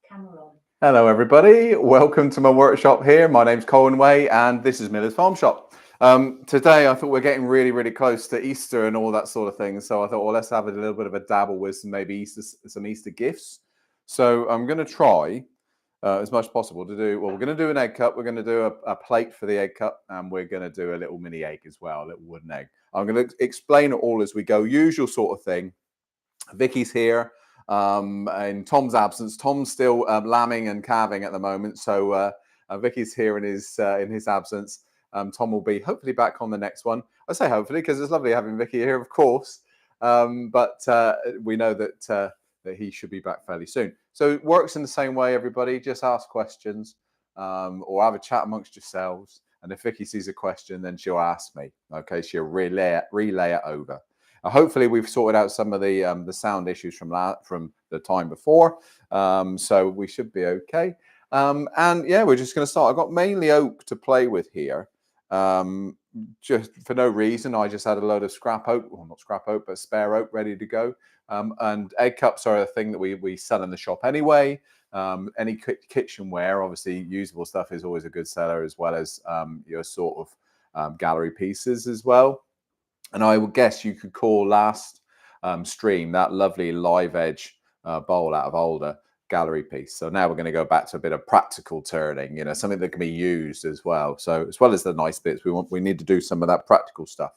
Camera on. Hello everybody, welcome to my workshop here. My name's Colwin and this is Miller's Farm Shop. Today I thought we're getting really close to Easter and all that sort of thing. So I thought, well, let's have a little bit of a dabble with some Easter gifts. So I'm going to try as much as possible to do, well, we're going to do an egg cup. We're going to do a plate for the egg cup, and we're going to do a little mini egg as well, a little wooden egg. I'm going to explain it all as we go, usual sort of thing. Vicky's here. In Tom's absence, Tom's still lambing and calving at the moment, so Vicky's here in his absence. Tom will be hopefully back on the next one. I say hopefully because it's lovely having Vicky here, of course, but we know that he should be back fairly soon. So it works in the same way, everybody. Just ask questions or have a chat amongst yourselves, and if Vicky sees a question, then she'll ask me. Okay, she'll relay it over. Hopefully we've sorted out some of the sound issues from the time before, so we should be okay. And yeah, we're just going to start. I've got mainly oak to play with here, just for no reason. I just had a load of scrap oak, well, not scrap oak, but spare oak ready to go. And egg cups are a thing that we sell in the shop anyway. Any kitchenware, obviously usable stuff, is always a good seller, as well as your sort of gallery pieces as well. And I would guess you could call last stream that lovely live edge bowl out of Alder gallery piece. So now we're going to go back to a bit of practical turning, something that can be used as well. So as well as the nice bits, we need to do some of that practical stuff.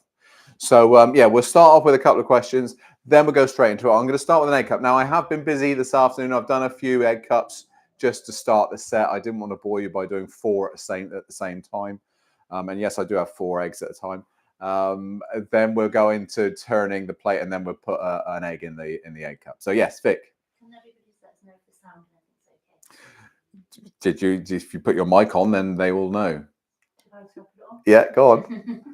So yeah, we'll start off with a couple of questions, then we'll go straight into it. I'm going to start with an egg cup. Now I have been busy this afternoon. I've done a few egg cups just to start the set. I didn't want to bore you by doing 4 at the same time. And yes, I do have 4 eggs at a time. Then we'll go into turning the plate, and then we'll put an egg in the egg cup. So yes, Vic. Can everybody just let us know if the sound and everything's okay? If you put your mic on, then they will know. Should I put it on? Yeah, go on.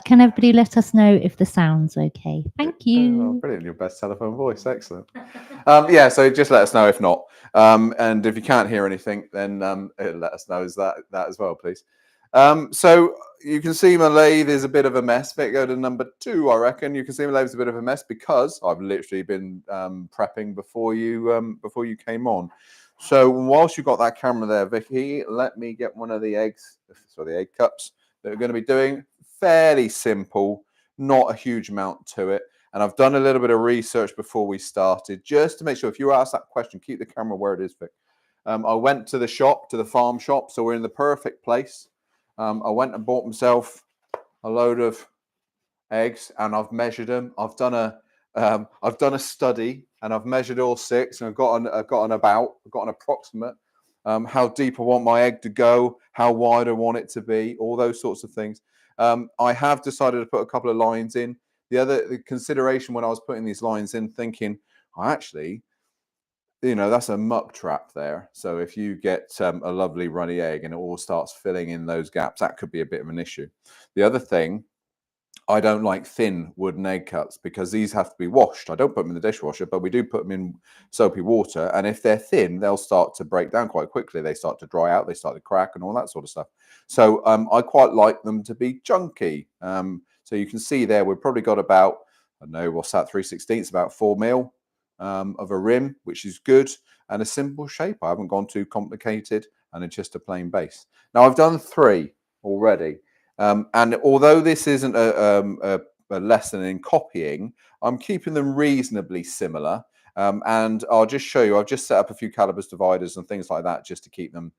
Can everybody let us know if the sound's okay? Thank you. Oh, brilliant. Your best telephone voice. Excellent. Yeah, so just let us know if not. And if you can't hear anything, then let us know that as well, please. So you can see my lathe is a bit of a mess. Vic, go to number 2, I reckon. You can see my lathe is a bit of a mess because I've literally been prepping before you came on. So whilst you've got that camera there, Vicky, let me get one of the eggs, the egg cups that we're going to be doing. Fairly simple, not a huge amount to it. And I've done a little bit of research before we started, just to make sure if you ask that question, keep the camera where it is, Vic. I went to the farm shop, so we're in the perfect place. I went and bought myself a load of eggs, and I've measured them. I've done a study, and I've measured all 6, and I've got an approximate how deep I want my egg to go, how wide I want it to be, all those sorts of things. I have decided to put a couple of lines in. The consideration when I was putting these lines in, thinking, actually, that's a muck trap there. So if you get a lovely runny egg and it all starts filling in those gaps, that could be a bit of an issue. The other thing, I don't like thin wooden egg cups because these have to be washed. I don't put them in the dishwasher, but we do put them in soapy water. And if they're thin, they'll start to break down quite quickly. They start to dry out, they start to crack and all that sort of stuff. So I quite like them to be chunky. So you can see there, we've probably got about, I don't know, what's that, 3/16, about 4 mil. Of a rim, which is good, and a simple shape. I haven't gone too complicated, and it's just a plain base. Now I've done 3 already, and although this isn't a lesson in copying, I'm keeping them reasonably similar. And I'll just show you. I've just set up a few calibers, dividers, and things like that, just to keep them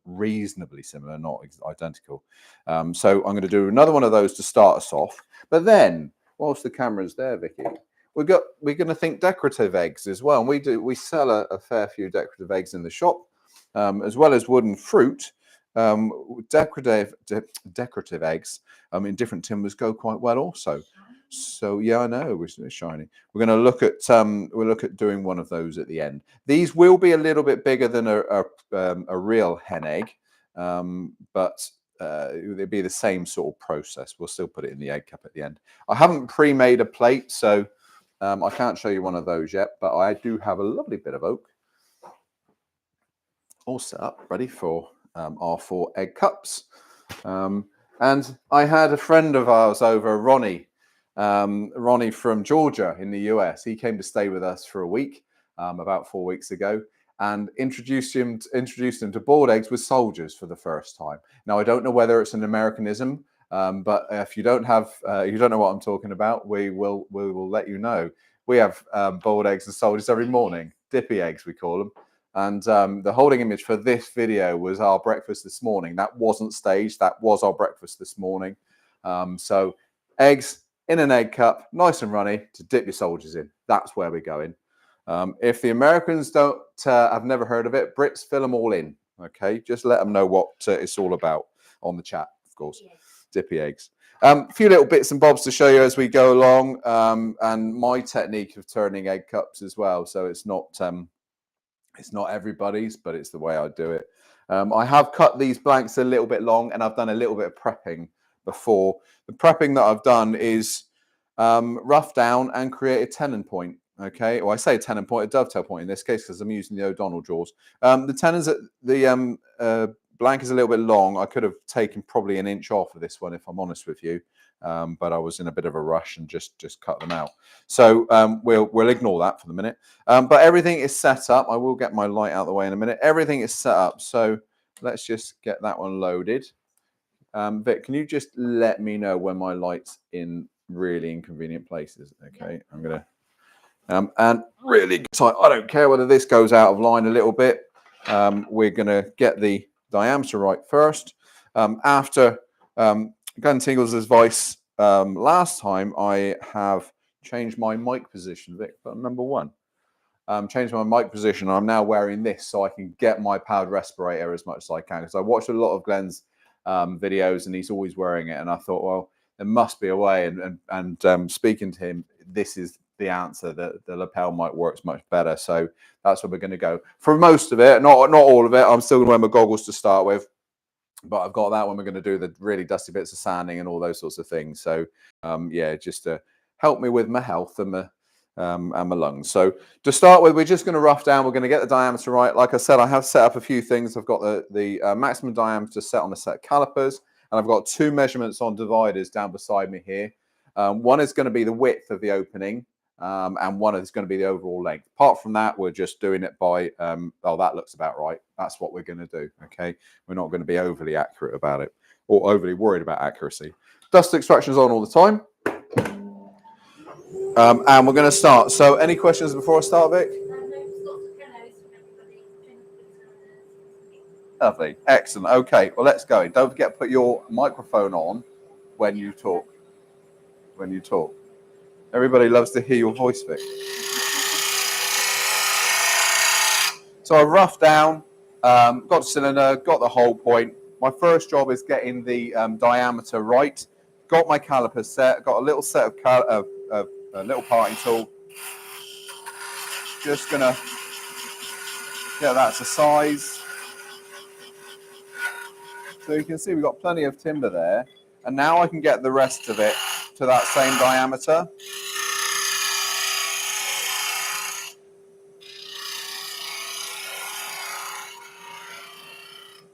reasonably similar, not identical. So I'm going to do another one of those to start us off. But then, whilst the camera's there, Vicky, we're going to think decorative eggs as well. And we sell a fair few decorative eggs in the shop, as well as wooden fruit. Decorative eggs in different timbers go quite well also. So yeah, I know it's shiny. We're going to look at we'll look at doing one of those at the end. These will be a little bit bigger than a real hen egg, but it'd be the same sort of process. We'll still put it in the egg cup at the end. I haven't pre-made a plate, so I can't show you one of those yet, but I do have a lovely bit of oak all set up, ready for our 4 egg cups. And I had a friend of ours over, Ronnie from Georgia in the US. He came to stay with us for a week about 4 weeks ago. and introduced them to boiled eggs with soldiers for the first time. Now, I don't know whether it's an Americanism, but if you don't know what I'm talking about, we will let you know. We have boiled eggs and soldiers every morning, dippy eggs we call them. And the holding image for this video was our breakfast this morning. That wasn't staged. That was our breakfast this morning. So eggs in an egg cup, nice and runny, to dip your soldiers in. That's where we're going. If the Americans don't have never heard of it, Brits fill them all in. Okay, just let them know what it's all about on the chat, of course. Yes. Dippy eggs. A few little bits and bobs to show you as we go along, and my technique of turning egg cups as well. So it's not everybody's, but it's the way I do it. I have cut these blanks a little bit long, and I've done a little bit of prepping before. The prepping that I've done is rough down and create a tenon point. Okay, well, I say a tenon point, a dovetail point in this case, because I'm using the O'Donnell jaws. The tenons, the blank is a little bit long. I could have taken probably an inch off of this one, if I'm honest with you, but I was in a bit of a rush and just cut them out. So we'll ignore that for the minute. But everything is set up. I will get my light out of the way in a minute. Everything is set up. So let's just get that one loaded. Vic, can you just let me know when my light's in really inconvenient places? Okay, I'm gonna. And really, so I don't care whether this goes out of line a little bit. We're going to get the diameter right first. After Glenn Tingle's advice last time, I have changed my mic position, Vic, but number one. Changed my mic position. I'm now wearing this so I can get my powered respirator as much as I can, because I watched a lot of Glenn's videos and he's always wearing it. And I thought, well, there must be a way. And speaking to him, this is the answer, that the lapel mic works much better. So that's where we're going to go for most of it, not all of it. I'm still going to wear my goggles to start with, but I've got that when we're going to do the really dusty bits of sanding and all those sorts of things. So yeah, just to help me with my health and my lungs. So to start with, we're just going to rough down. We're going to get the diameter right. Like I said, I have set up a few things. I've got the maximum diameter set on a set of calipers, and I've got two measurements on dividers down beside me here. One is going to be the width of the opening, and one is going to be the overall length. Apart from that, we're just doing it by, oh, that looks about right. That's what we're going to do, okay? We're not going to be overly accurate about it or overly worried about accuracy. Dust extraction is on all the time. And we're going to start. So any questions before I start, Vic? Lovely. Excellent. Okay, well, let's go. Don't forget to put your microphone on when you talk. Everybody loves to hear your voice, Vic. So I roughed down, got the cylinder, got the hole point. My first job is getting the diameter right. Got my caliper set, got a little set of a little parting tool. Just gonna get that to size. So you can see we've got plenty of timber there. And now I can get the rest of it to that same diameter.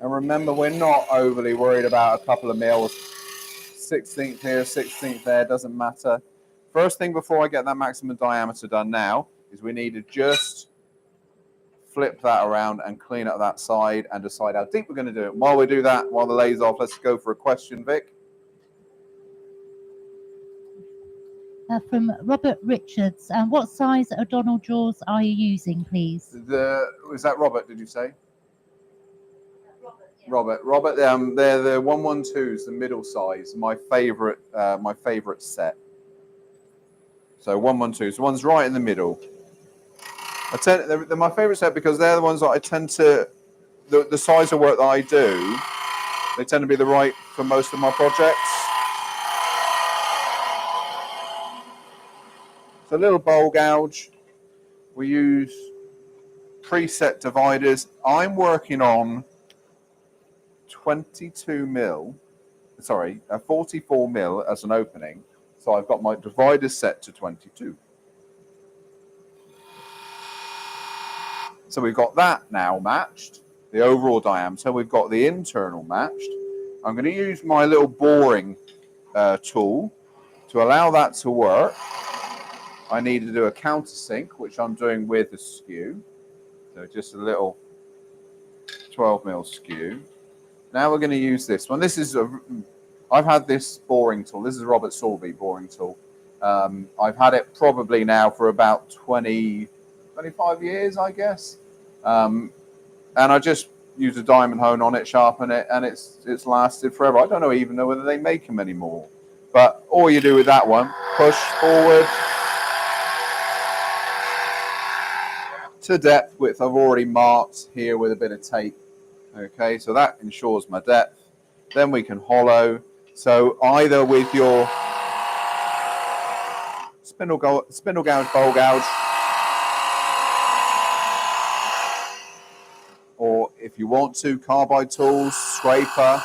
And remember, we're not overly worried about a couple of mils. 16th here, 16th there, doesn't matter. First thing before I get that maximum diameter done now is we need to just flip that around and clean up that side and decide how deep we're going to do it. While we do that, while the lay's off, let's go for a question, Vic. From Robert Richards. What size O'Donnell jaws are you using, please? Was that Robert, did you say? Robert, they're the 112s, the middle size, my favorite set. So 112s, the ones right in the middle. They're my favorite set because they're the ones that I tend to, the size of work that I do, they tend to be the right for most of my projects. So a little bowl gouge. We use preset dividers. I'm working on 44 mil as an opening. So I've got my dividers set to 22. So we've got that now matched, the overall diameter. We've got the internal matched. I'm going to use my little boring tool to allow that to work. I need to do a countersink, which I'm doing with the skew. So just a little 12mm skew. Now we're going to use this one. I've had this boring tool. This is a Robert Sowerby boring tool. I've had it probably now for about 25 years, I guess. And I just use a diamond hone on it, sharpen it, and it's lasted forever. I don't even know whether they make them anymore. But all you do with that one, push forward to depth, which I've already marked here with a bit of tape. Okay, so that ensures my depth. Then we can hollow. So either with your spindle gouge, bowl gouge, or if you want to, carbide tools, scraper.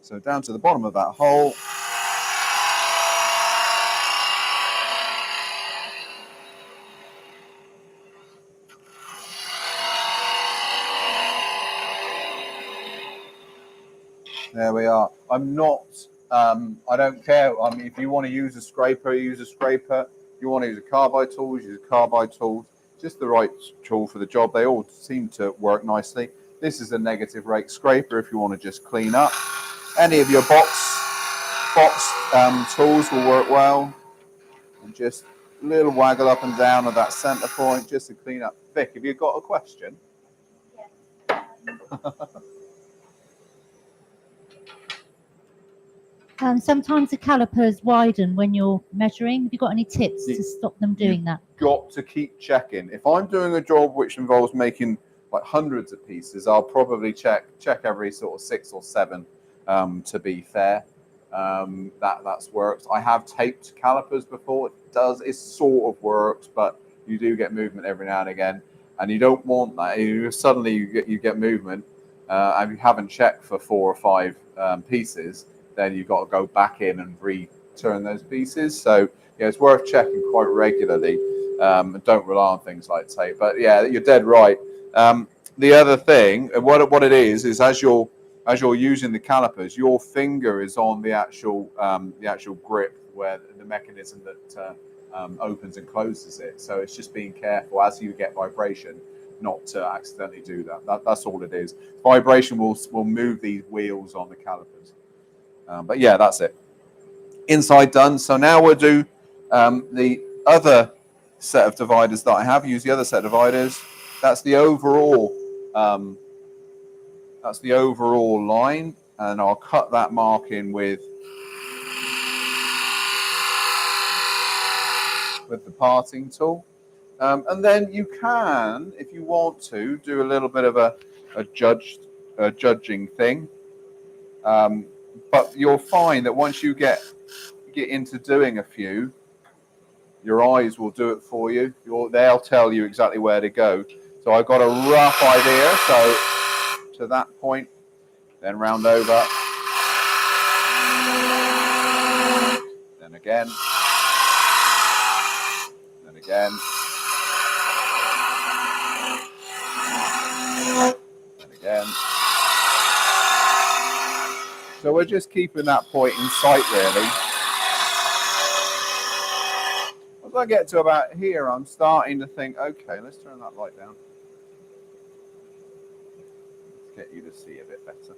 So down to the bottom of that hole. There we are. I'm not, I don't care. I mean, if you want to use a scraper, use a scraper. If you want to use a carbide tool, use a carbide tool. Just the right tool for the job. They all seem to work nicely. This is a negative rake scraper if you want to just clean up. Any of your box tools will work well. And just a little waggle up and down of that center point just to clean up. Vic, have you got a question? Yeah. Sometimes the calipers widen when you're measuring. Have you got any tips to stop them doing that? Got to keep checking. If I'm doing a job which involves making like hundreds of pieces, I'll probably check every sort of 6 or 7 to be fair. That's worked. I have taped calipers before. It sort of works, but you do get movement every now and again, and you don't want that. Suddenly you get movement, and you haven't checked for 4 or 5 pieces. Then you've got to go back in and return those pieces. So yeah, it's worth checking quite regularly. Don't rely on things like tape. But yeah, you're dead right. The other thing, what it is as you're using the calipers, your finger is on the actual grip where the mechanism that opens and closes it. So it's just being careful as you get vibration, not to accidentally do that. That's all it is. Vibration will move these wheels on the calipers. But yeah, that's it. Inside done. So now we'll do the other set of dividers that I have. Use the other set of dividers. That's the overall. That's the overall line, and I'll cut that mark in with the parting tool. And then you can, if you want to, do a little bit of a judging thing. But you'll find that once you get into doing a few, your eyes will do it for you. They'll tell you exactly where to go. So I've got a rough idea. So to that point, then round over, then again, then again, then again. So we're just keeping that point in sight, really. As I get to about here, I'm starting to think, okay, let's turn that light down. Let's get you to see a bit better.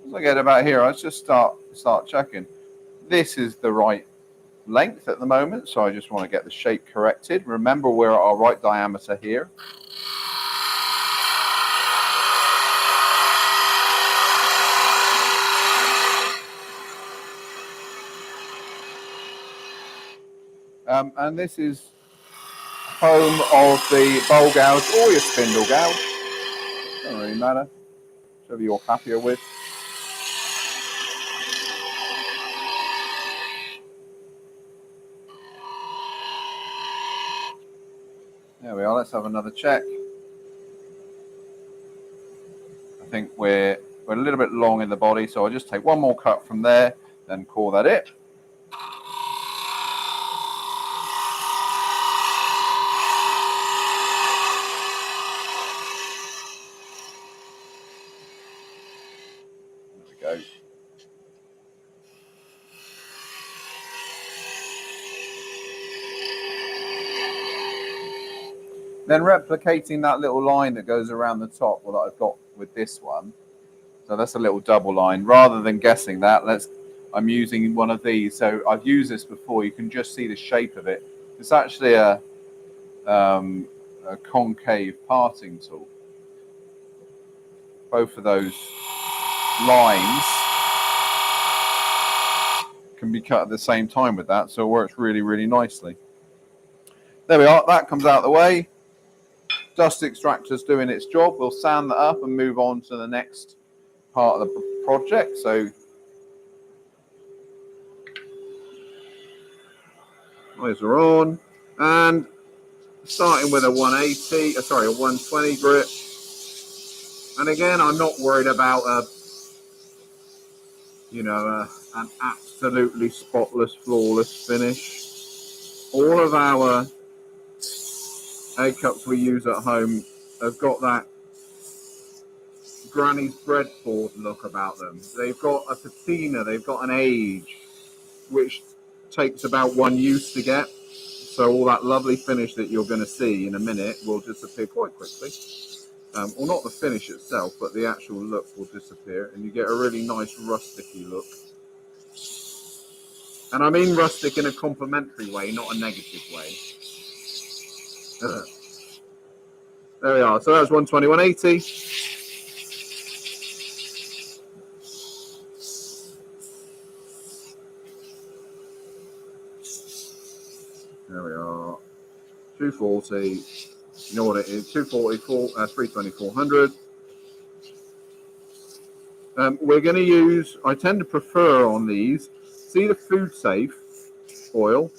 As I get about here, I just start checking. This is the right length at the moment, so I just want to get the shape corrected. Remember, we're at our right diameter here. And this is home of the bowl gouge or your spindle gouge. Doesn't really matter. Whatever you're happier with. There we are. Let's have another check. I think we're a little bit long in the body, so I'll just take one more cut from there, then call that it. There we go. Then replicating that little line that goes around the top, well, that I've got with this one. So that's a little double line. Rather than guessing that, I'm using one of these. So I've used this before. You can just see the shape of it. It's actually a concave parting tool. Both of those lines can be cut at the same time with that, so it works really, really nicely. There we are. That comes out of the way. Dust extractor's doing its job. We'll sand that up and move on to the next part of the project. So eyes are on, and starting with a 120 grit. And again, I'm not worried about an absolutely spotless, flawless finish. All of our egg cups we use at home have got that granny's breadboard look about them. They've got a patina, they've got an age, which takes about one use to get. So all that lovely finish that you're going to see in a minute will disappear quite quickly. Well, not the finish itself, but the actual look will disappear, and you get a really nice rusticy look. And I mean rustic in a complimentary way, not a negative way. There we are. So that was 120, 180. There we are. 240. You know what it is? 240, 320, 400. We're going to use, I tend to prefer on these, see the food safe oil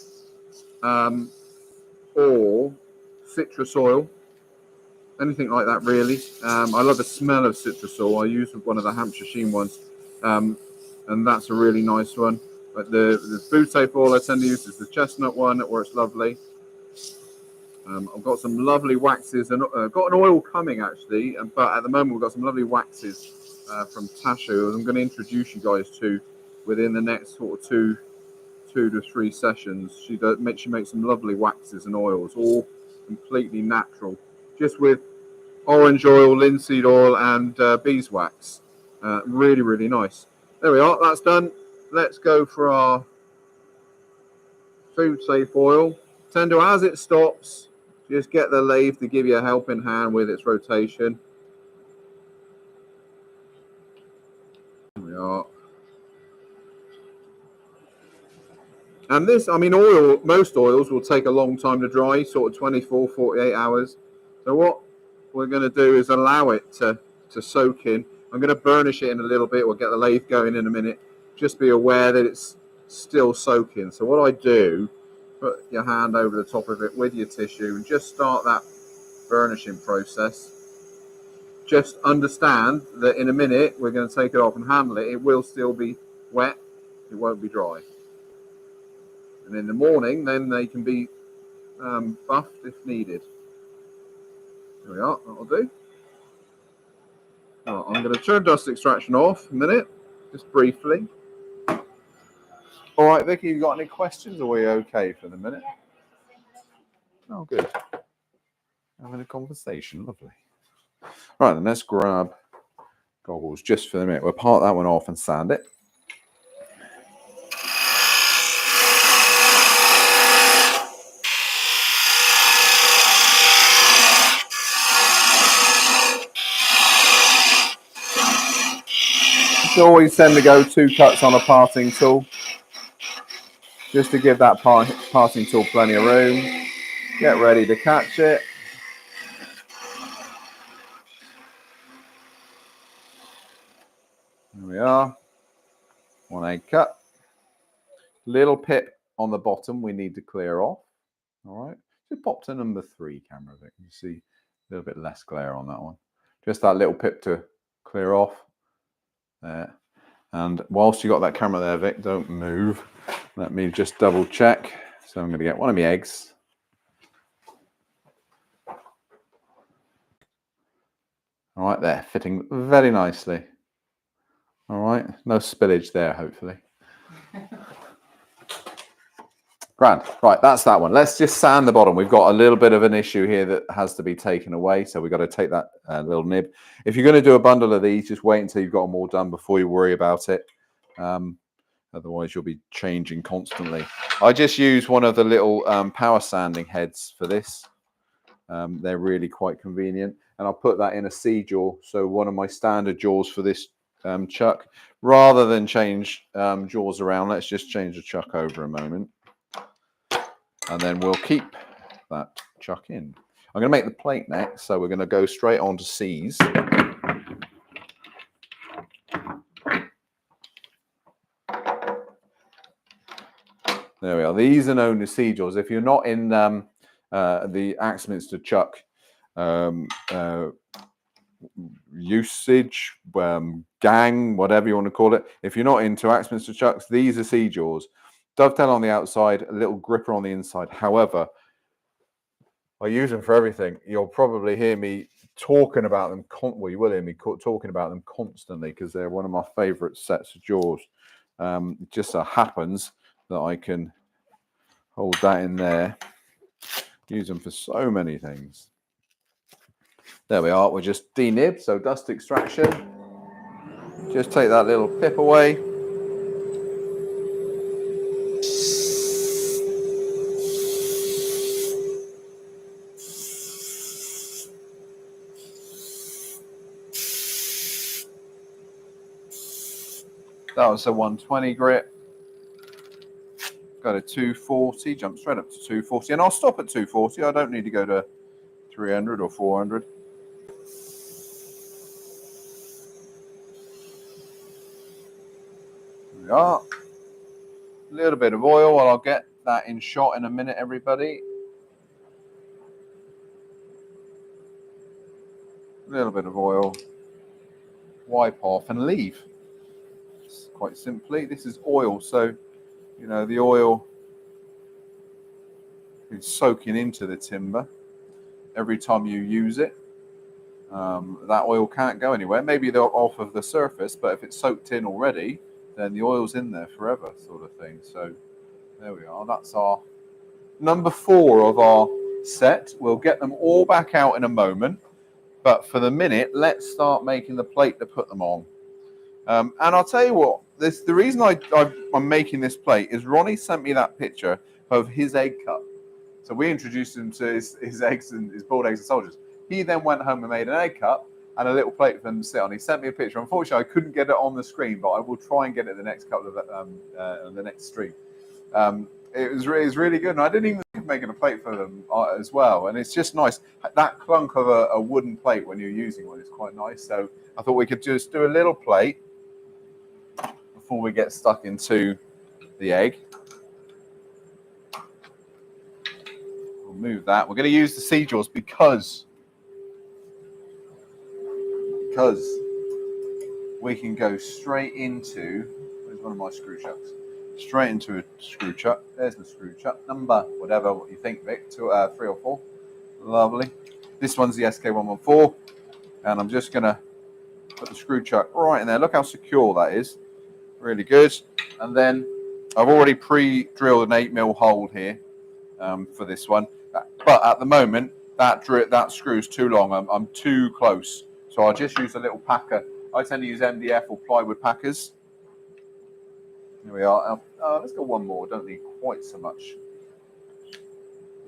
or citrus oil, anything like that really. I love the smell of citrus oil. I use one of the Hampshire Sheen ones, and that's a really nice one. But the food safe oil I tend to use is the chestnut one. It works lovely. I've got some lovely waxes, and got an oil coming actually, but at the moment we've got some lovely waxes from Tasha, who I'm going to introduce you guys to within the next sort of two to three sessions. She makes some lovely waxes and oils, all completely natural, just with orange oil, linseed oil, and beeswax. Really, really nice. There we are. That's done. Let's go for our food safe oil. Tend to, as it stops, just get the lathe to give you a helping hand with its rotation. There we are. And this, I mean, most oils will take a long time to dry, sort of 24, 48 hours. So what we're going to do is allow it to soak in. I'm going to burnish it in a little bit. We'll get the lathe going in a minute. Just be aware that it's still soaking. So what I do, put your hand over the top of it with your tissue and just start that burnishing process. Just understand that in a minute we're going to take it off and handle it. It will still be wet. It won't be dry. And in the morning, then they can be buffed if needed. There we are. That'll do. Right, I'm going to turn dust extraction off a minute, just briefly. All right, Vicky, you got any questions? Or are we okay for the minute? Oh, good. Having a conversation. Lovely. Right, then let's grab goggles just for the minute. We'll part that one off and sand it. You always tend to go 2 cuts on a parting tool, just to give that parting tool plenty of room. Get ready to catch it. There we are. 1 egg cut. Little pip on the bottom we need to clear off. All right. Just pop to number 3 camera, Vic. You see a little bit less glare on that one. Just that little pip to clear off. There. And whilst you got that camera there, Vic, don't move. Let me just double check. So I'm going to get one of my eggs. All right, there, fitting very nicely. All right, no spillage there, hopefully. Grand. Right, that's that one. Let's just sand the bottom. We've got a little bit of an issue here that has to be taken away. So we've got to take that little nib. If you're going to do a bundle of these, just wait until you've got them all done before you worry about it. Otherwise, you'll be changing constantly. I just use one of the little power sanding heads for this. They're really quite convenient. And I'll put that in a C jaw. So one of my standard jaws for this chuck. Rather than change jaws around, let's just change the chuck over a moment. And then we'll keep that chuck in. I'm going to make the plate next, so we're going to go straight on to C's. There we are. These are known as C jaws. If you're not in the Axminster chuck usage, gang, whatever you want to call it, if you're not into Axminster chucks, these are C jaws. Dovetail on the outside, a little gripper on the inside. However, I use them for everything. You'll probably hear me talking about them. Well, you will hear me talking about them constantly because they're one of my favourite sets of jaws. It just so happens that I can hold that in there. Use them for so many things. There we are. We're just denib, so dust extraction. Just take that little pip away. That was a 120 grit. Got a 240, jump straight up to 240, and I'll stop at 240. I don't need to go to 300 or 400. There we are. A little bit of oil, well, I'll get that in shot in a minute, everybody. A little bit of oil. Wipe off and leave. Quite simply, this is oil, so you know the oil is soaking into the timber every time you use it. That oil can't go anywhere. Maybe they're off of the surface, but if it's soaked in already, then the oil's in there forever, sort of thing. So there we are. That's our number 4 of our set. We'll get them all back out in a moment, but for the minute, let's start making the plate to put them on. And I'll tell you what, the reason I'm making this plate is Ronnie sent me that picture of his egg cup. So we introduced him to his eggs and his boiled eggs and soldiers. He then went home and made an egg cup and a little plate for them to sit on. He sent me a picture. Unfortunately, I couldn't get it on the screen, but I will try and get it the next couple of the next stream. It was really good, and I didn't even think of making a plate for them as well. And it's just nice. That clunk of a wooden plate when you're using one is quite nice. So I thought we could just do a little plate before we get stuck into the egg. We'll move that. We're going to use the C jaws because we can go straight into, where's one of my screw chucks? Straight into a screw chuck. There's the screw chuck number, whatever what you think, Vic, 3 or 4. Lovely. This one's the SK114, and I'm just going to put the screw chuck right in there. Look how secure that is. Really good. And then I've already pre-drilled an 8mm hole here for this one, but at the moment that screw is too long. I'm too close, so I'll just use a little packer. I tend to use MDF or plywood packers. Here we are. Let's go one more. Don't need quite so much.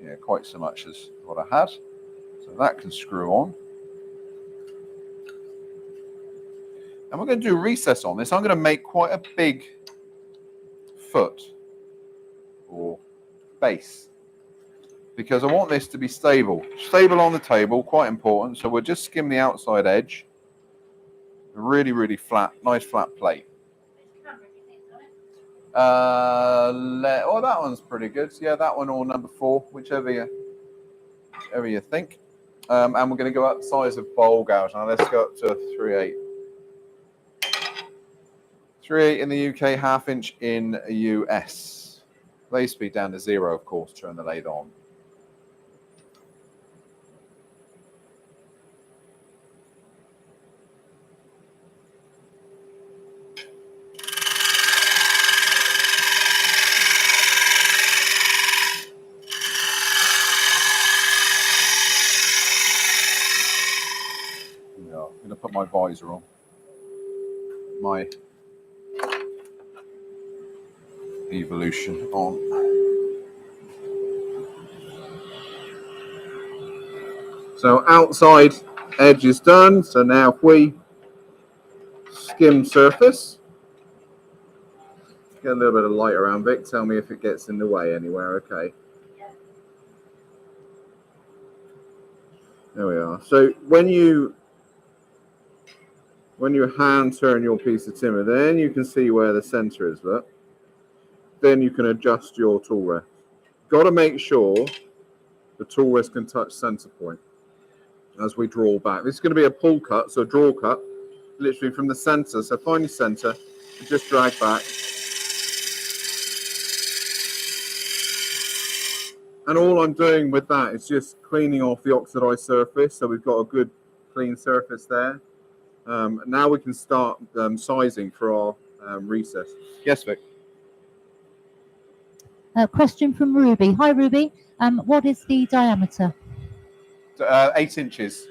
Yeah, quite so much as what I had. So that can screw on. And we're going to do a recess on this. I'm going to make quite a big foot or base because I want this to be stable. Stable on the table, quite important. So we'll just skim the outside edge. Really, really flat, nice flat plate. Oh, that one's pretty good. Yeah, that one or number 4, whichever you think. And we're going to go up size of bowl gouge. Now let's go up to 3/8. 3/8 in the UK, 1/2 inch in US. Lay speed down to 0, of course. Turn the lathe on. put my visor on. My evolution on. So outside edge is done. So now if we skim surface, get a little bit of light around, Vic. Tell me if it gets in the way anywhere. Okay. There we are. So when you hand turn your piece of timber, then you can see where the center is. Look. Then you can adjust your tool rest. Got to make sure the tool rest can touch center point as we draw back. This is going to be a pull cut, so a draw cut, literally from the center. So find your center and just drag back. And all I'm doing with that is just cleaning off the oxidized surface. So we've got a good clean surface there. Now we can start sizing for our recess. Yes, Vic? Question from Ruby. Hi, Ruby. What is the diameter? 8 inches.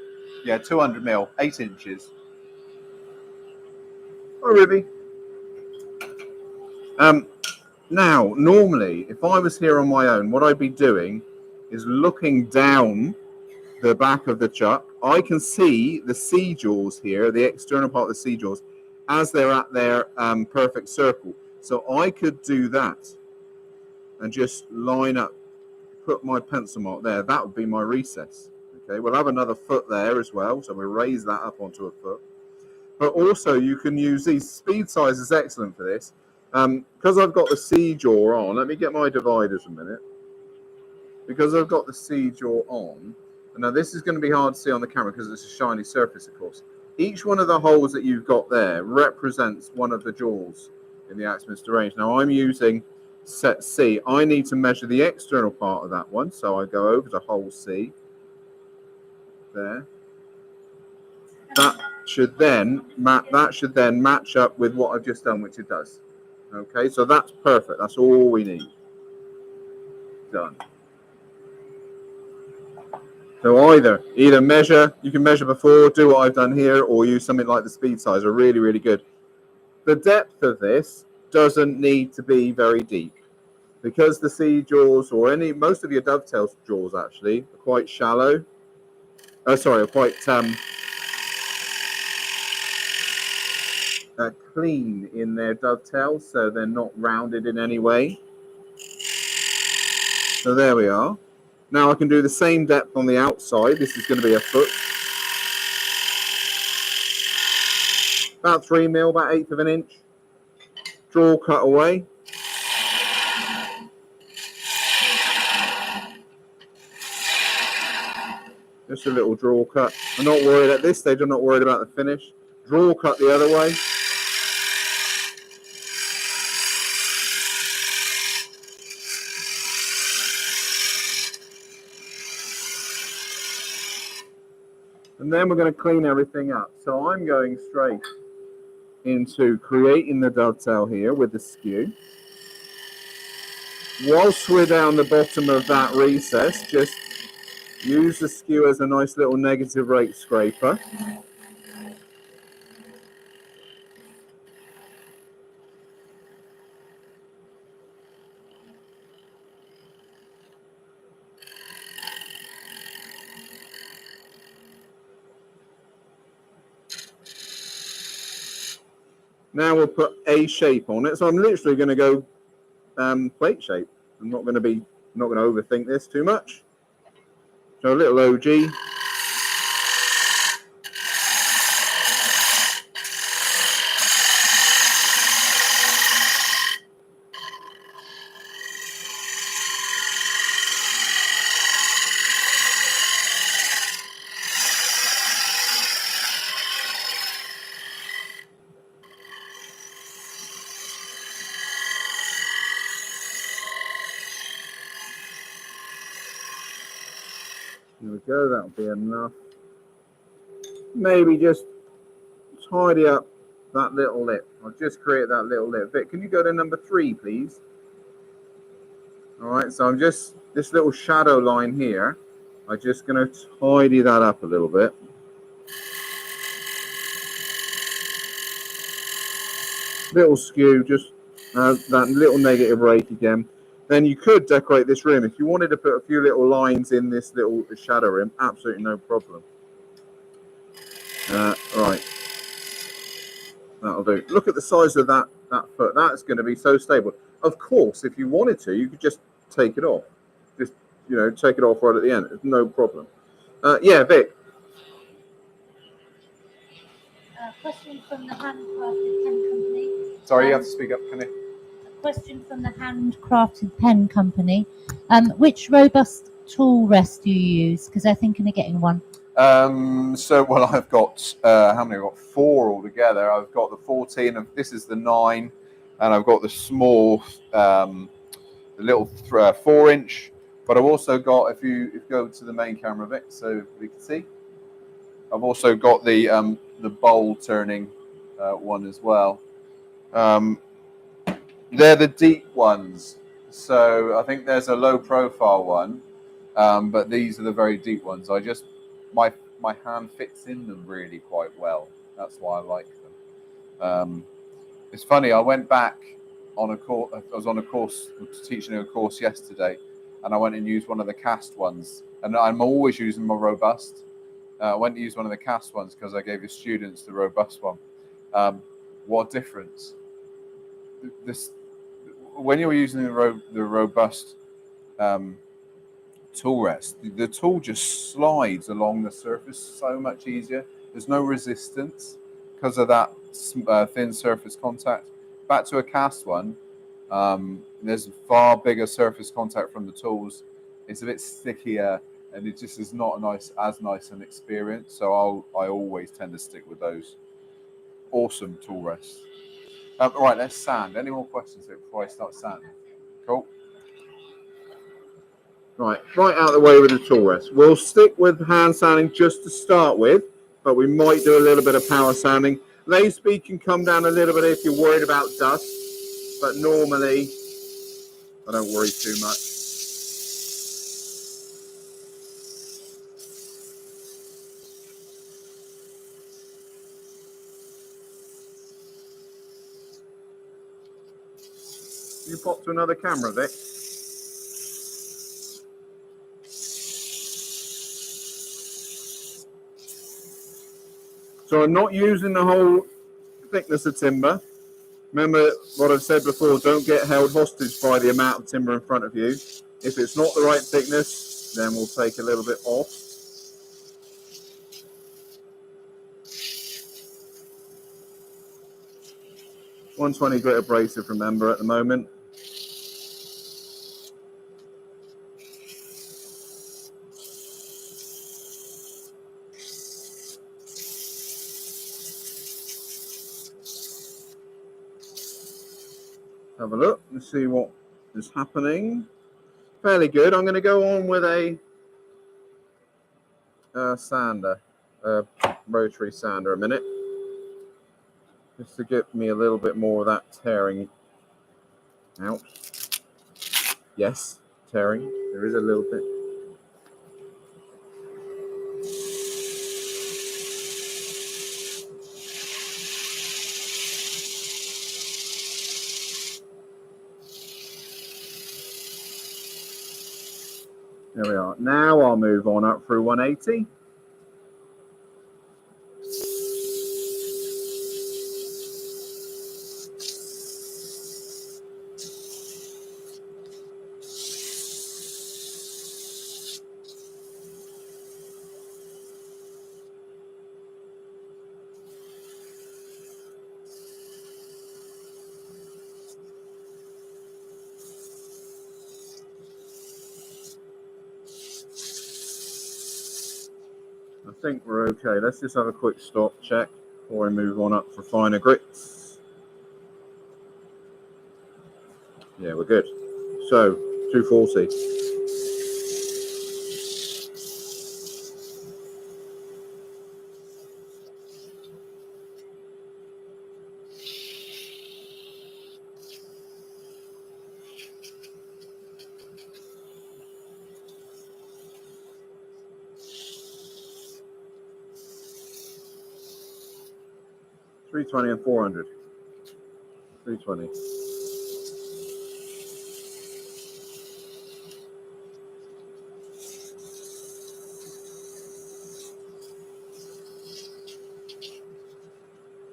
Yeah, 200 mil, 8 inches. Hi, Ruby. Now, normally, if I was here on my own, what I'd be doing is looking down the back of the chuck. I can see the C-jaws here, the external part of the C-jaws, as they're at their perfect circle. So I could do that and just line up, put my pencil mark there. That would be my recess. Okay, we'll have another foot there as well, so we'll raise that up onto a foot. But also you can use these. Speed size is excellent for this. Because I've got the C-jaw on, let me get my dividers a minute. Because I've got the C-jaw on, and now this is going to be hard to see on the camera because it's a shiny surface, of course. Each one of the holes that you've got there represents one of the jaws in the Axminster range. Now I'm using set C. I need to measure the external part of that one, so I go over to hole C. There. That should then match up with what I've just done, which it does. Okay, so that's perfect. That's all we need. Done. So either measure, you can measure before, do what I've done here, or use something like the speed sizer. Really, really good. The depth of this doesn't need to be very deep because the C-jaws or most of your dovetail jaws actually are quite shallow. Are quite clean in their dovetails, so they're not rounded in any way. So there we are. Now I can do the same depth on the outside. This is going to be a foot. About 3 mil, about 1/8 of an inch. Draw cut away. Just a little draw cut. I'm not worried at this stage, I'm not worried about the finish. Draw cut the other way. And then we're going to clean everything up. So I'm going straight into creating the dovetail here with the skew. Whilst we're down the bottom of that recess, just use the skew as a nice little negative rake scraper. Now we'll put a shape on it. So I'm literally going to go plate shape. I'm not going to overthink this too much. So a little OG. There we go, that'll be enough. Maybe just tidy up that little lip. I'll just create that little lip. Vic, can you go to number 3, please? All right, so I'm just, this little shadow line here, I'm just going to tidy that up a little bit. little skew, just that little negative rake again. Then you could decorate this rim if you wanted to put a few little lines in this little shadow rim. Absolutely no problem. Right, that'll do. Look at the size of that foot. That's going to be so stable. Of course, if you wanted to, you could just take it off. Just take it off right at the end. It's no problem. Yeah, Vic. Question from the handcrafted pen company. Sorry, you have to speak up, can you? A question from the handcrafted pen company. Which robust tool rest do you use? Because they're thinking of getting one. Well, I've got how many? I've got 4 altogether. I've got the 14, and this is the 9, and I've got the small, the little 4-inch. But I've also got, if you go to the main camera, Vic, so we can see, I've also got the bowl turning one as well. They're the deep ones. So I think there's a low profile one, but these are the very deep ones. My hand fits in them really quite well. That's why I like them. It's funny. I went back on a course. I was on a course teaching a course yesterday, and I went and used one of the cast ones. And I'm always using my robust. I went to use one of the cast ones because I gave the students the robust one. What difference? When you're using the robust tool rest, the tool just slides along the surface so much easier. There's no resistance because of that thin surface contact. Back to a cast one, there's far bigger surface contact from the tools. It's a bit stickier, and it just is not as nice an experience. So I always tend to stick with those. Awesome tool rests. Right, let's sand. Any more questions before I start sanding? Cool. Right out of the way with the tool rest. We'll stick with hand sanding just to start with, but we might do a little bit of power sanding. Lay speed can come down a little bit if you're worried about dust, but normally I don't worry too much. You pop to another camera, Vic. So I'm not using the whole thickness of timber. Remember what I've said before, don't get held hostage by the amount of timber in front of you. If it's not the right thickness, then we'll take a little bit off. .120 grit abrasive, remember, at the moment. Have a look and see what is happening. Fairly good. I'm going to go on with a sander, rotary sander, a minute, just to get me a little bit more of that tearing out. Yes, tearing. There is a little bit. There we are. Now I'll move on up through 180. I think we're okay. Let's just have a quick stop check before I move on up for finer grits. Yeah, we're good. So, 240. $320 and $400. 320.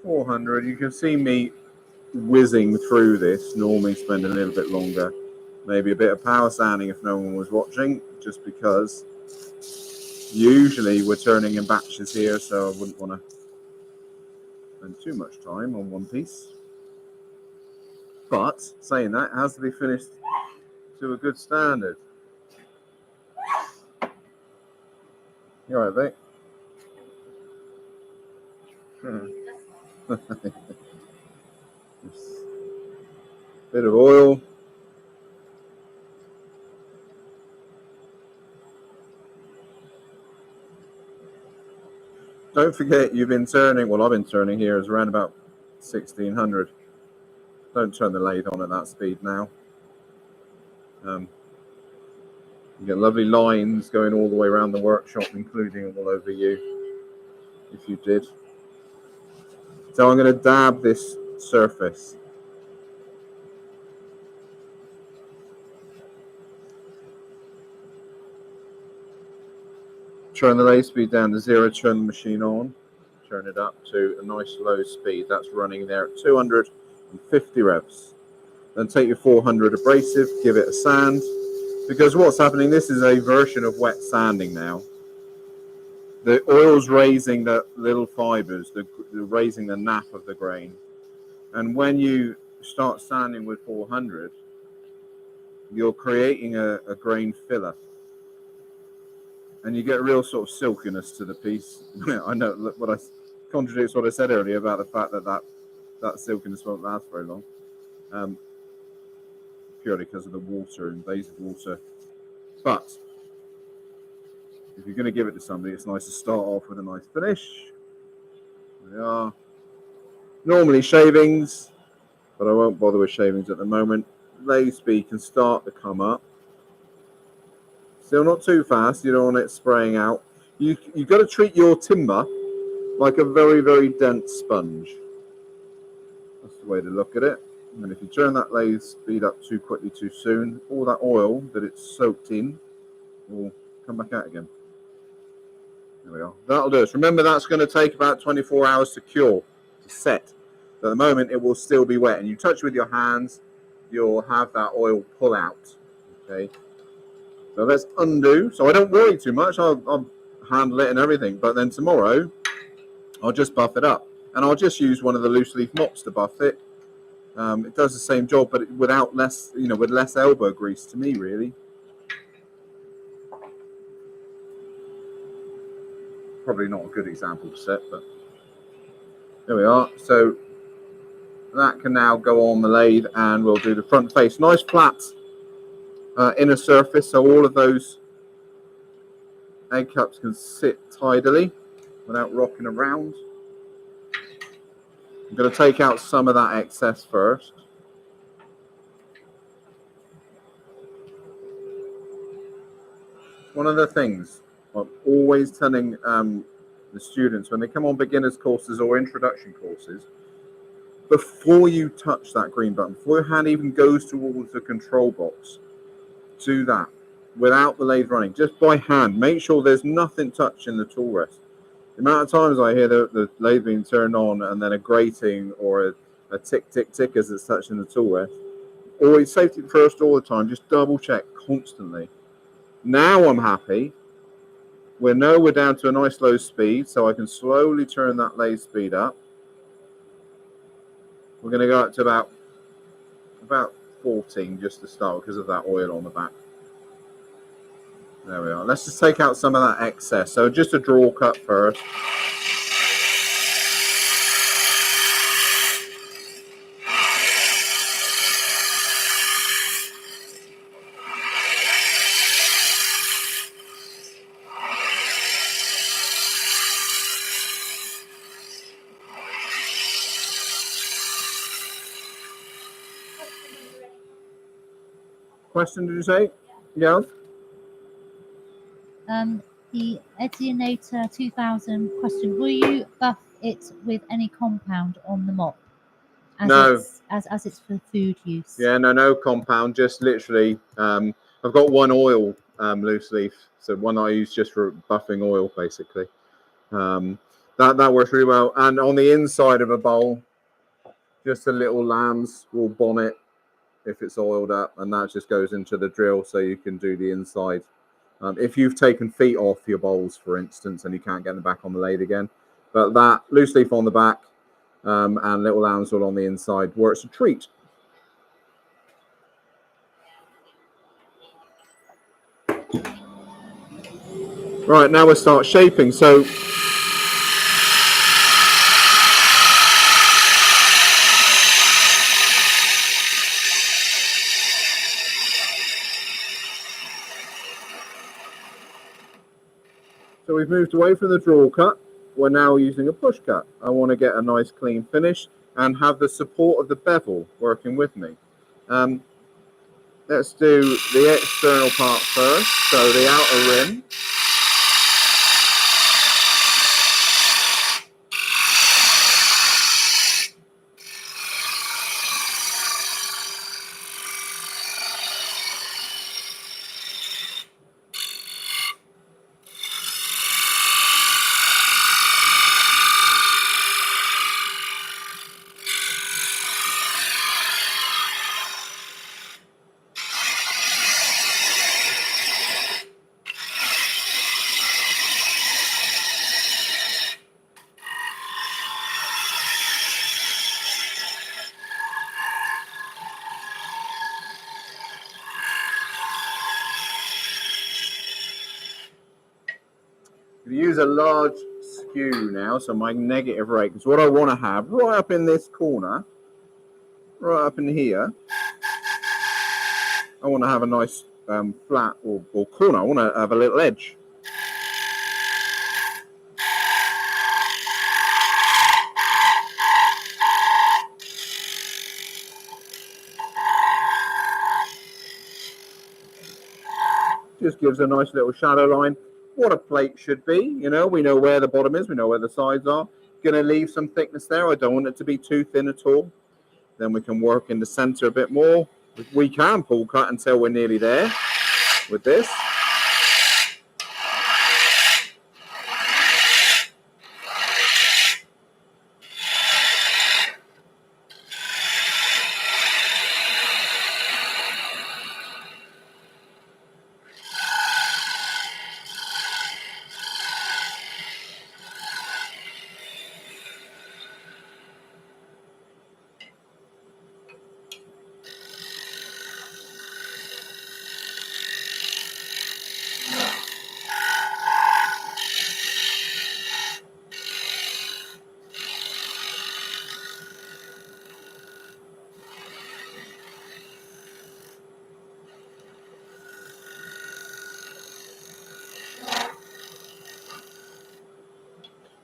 $400. You can see me whizzing through this, normally spending a little bit longer. Maybe a bit of power sanding if no one was watching, just because usually we're turning in batches here, so I wouldn't want to spend too much time on one piece. But saying that, it has to be finished to a good standard. You all right, Vic? Bit of oil. Don't forget you've been turning, well I've been turning here is around about 1600. Don't turn the lathe on at that speed now. You get lovely lines going all the way around the workshop, including all over you, if you did. So I'm going to dab this surface. Turn the lathe speed down to 0, turn the machine on, turn it up to a nice low speed. That's running there at 250 revs. Then take your 400 abrasive, give it a sand. Because what's happening, this is a version of wet sanding now. The oil's raising the little fibers, raising the nap of the grain. And when you start sanding with 400, you're creating a grain filler. And you get a real sort of silkiness to the piece. I know what I contradicts what I said earlier about the fact that silkiness won't last very long. Purely because of the water and days of water. But if you're going to give it to somebody, it's nice to start off with a nice finish. There we are. Normally shavings, but I won't bother with shavings at the moment. Lathe speed can start to come up. Still not too fast. You don't want it spraying out. You've got to treat your timber like a very, very dense sponge. That's the way to look at it. And if you turn that lathe speed up too quickly too soon, all that oil that it's soaked in will come back out again. There we are. That'll do us. Remember, that's going to take about 24 hours to cure, to set. So at the moment, it will still be wet. And you touch with your hands, you'll have that oil pull out. Okay. So let's undo. So I don't worry too much. I'll handle it and everything. But then tomorrow, I'll just buff it up. And I'll just use one of the loose leaf mops to buff it. It does the same job, but without less, with less elbow grease to me, really. Probably not a good example to set, but there we are. So that can now go on the lathe, and we'll do the front face. Nice flat inner surface, so all of those egg cups can sit tidily without rocking around. I'm going to take out some of that excess first. One of the things I'm always telling the students when they come on beginners courses or introduction courses, before you touch that green button, before your hand even goes towards the control box, do that without the lathe running, just by hand. Make sure there's nothing touching the tool rest. The amount of times I hear the lathe being turned on and then a grating or a tick, tick, tick as it's touching the tool rest. Always safety first all the time. Just double check constantly. Now I'm happy. We're down to a nice low speed, so I can slowly turn that lathe speed up. We're going to go up to about 14 just to start because of that oil on the back. There we are. Let's just take out some of that excess. So just a draw cut first. Question, did you say? Yeah. The Edinator 2000 question: will you buff it with any compound on the mop? No. As it's for food use. Yeah, no compound, just literally. I've got one oil loose leaf, so one I use just for buffing oil, basically. That works really well. And on the inside of a bowl, just a little lamb's wool bonnet if it's oiled up, and that just goes into the drill so you can do the inside. If you've taken feet off your bowls, for instance, and you can't get them back on the lathe again, but that loose leaf on the back and little lamb's wool on the inside works a treat. Right, now we'll start shaping. So we've moved away from the draw cut. We're now using a push cut. I want to get a nice clean finish and have the support of the bevel working with me. Let's do the external part first, so the outer rim. Use a large skew now, so my negative rate, because what I want to have right up in this corner, right up in here, I want to have a nice flat or corner. I want to have a little edge. Just gives a nice little shadow line. What a plate should be, you know, we know where the bottom is, we know where the sides are. Gonna leave some thickness there. I don't want it to be too thin at all. Then we can work in the center a bit more. We can pull cut until we're nearly there with this.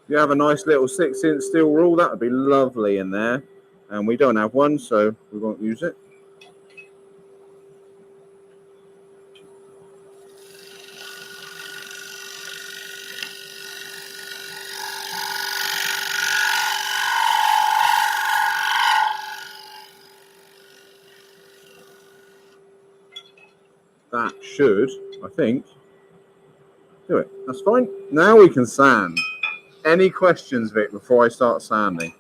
If you have a nice little 6-inch steel rule, that would be lovely in there. And we don't have one, so we won't use it. That should, I think, do it. That's fine. Now we can sand. Any questions, Vic, before I start sanding?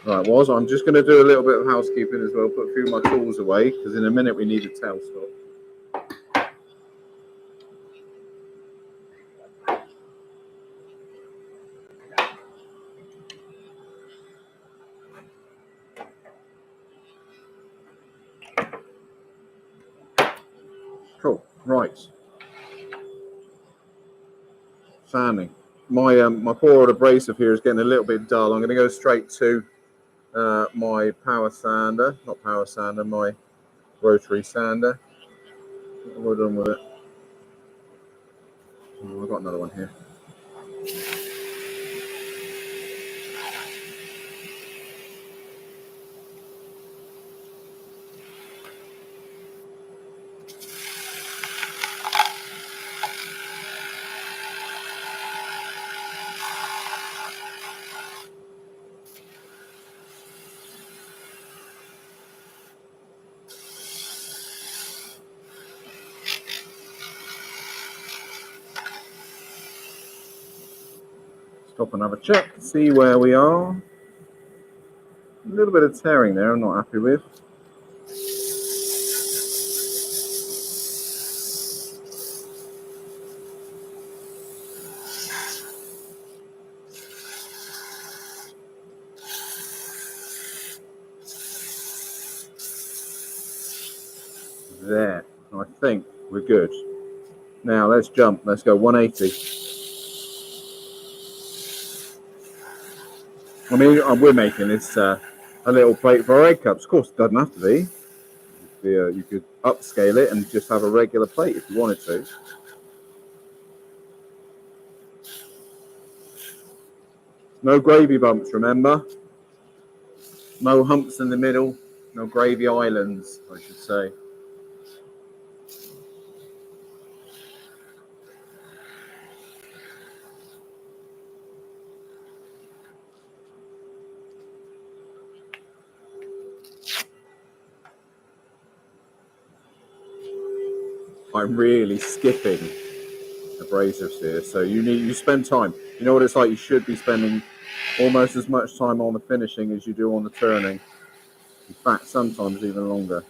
Right, I'm just going to do a little bit of housekeeping as well, put a few of my tools away, because in a minute we need a tail stop. Cool, right. Sanding. My poor old abrasive here is getting a little bit dull. I'm going to go straight to my power sander, not power sander, my rotary sander. What have I done with it? Oh, I've got another one here. stop and have a check, see where we are. A little bit of tearing there, I'm not happy with. There, I think we're good. Now let's jump, let's go 180. I mean, we're making this a little plate for our egg cups. Of course, it doesn't have to be. You could upscale it and just have a regular plate if you wanted to. No gravy bumps, remember? No humps in the middle, no gravy islands, I should say. I'm really skipping abrasives here, so you spend time. You know what it's like, you should be spending almost as much time on the finishing as you do on the turning. In fact, sometimes even longer.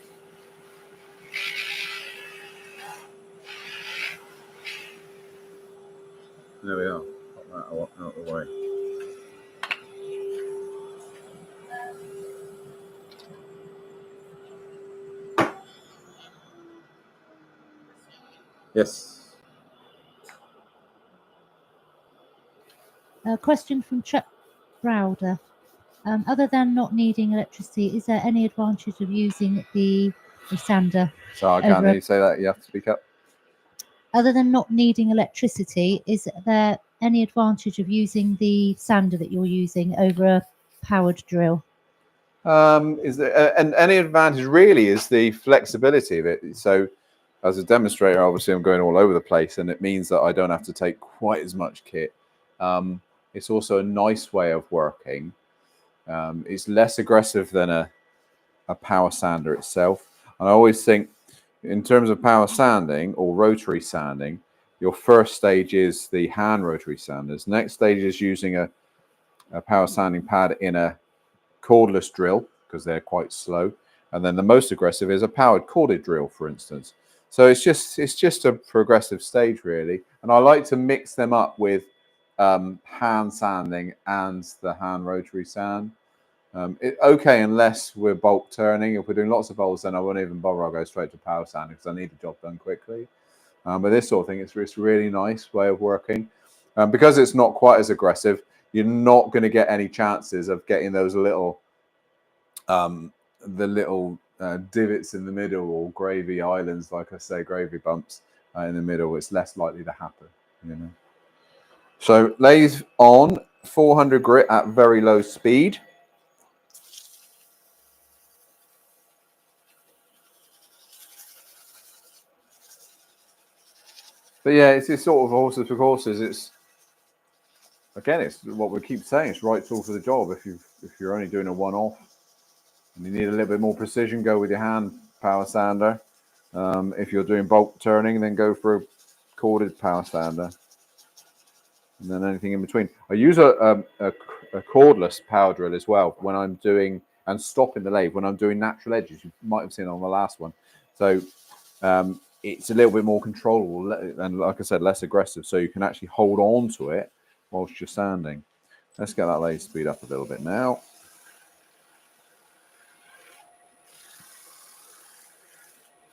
There we are. Pop that out of the way. Yes. A question from Chuck Browder. Other than not needing electricity, is there any advantage of using the sander? So I can't Over hear a- you say that. You have to speak up. Other than not needing electricity, is there any advantage of using the sander that you're using over a powered drill? Is there, and any advantage really is the flexibility of it. So as a demonstrator, obviously I'm going all over the place, and it means that I don't have to take quite as much kit. It's also a nice way of working. It's less aggressive than a power sander itself. And I always think in terms of power sanding or rotary sanding, your first stage is the hand rotary sanders. Next stage is using a power sanding pad in a cordless drill because they're quite slow. And then the most aggressive is a powered corded drill, for instance. So it's just a progressive stage really. And I like to mix them up with hand sanding and the hand rotary sand. Okay, unless we're bulk turning. If we're doing lots of bowls, then I won't even bother. I'll go straight to power sanding because I need the job done quickly. But this sort of thing, it's a really nice way of working. Because it's not quite as aggressive, you're not going to get any chances of getting those little, divots in the middle or gravy islands, like I say, gravy bumps in the middle. It's less likely to happen, you know. So lathe on, 400 grit at very low speed. But yeah, it's this sort of horses for courses. It's what we keep saying. It's right tool for the job. If you're only doing a one-off and you need a little bit more precision, go with your hand power sander. If you're doing bulk turning, then go for a corded power sander. And then anything in between. I use a cordless power drill as well when I'm doing and stopping the lathe when I'm doing natural edges. You might have seen on the last one. So it's a little bit more controllable and, like I said, less aggressive. So you can actually hold on to it whilst you're sanding. Let's get that lathe speed up a little bit now.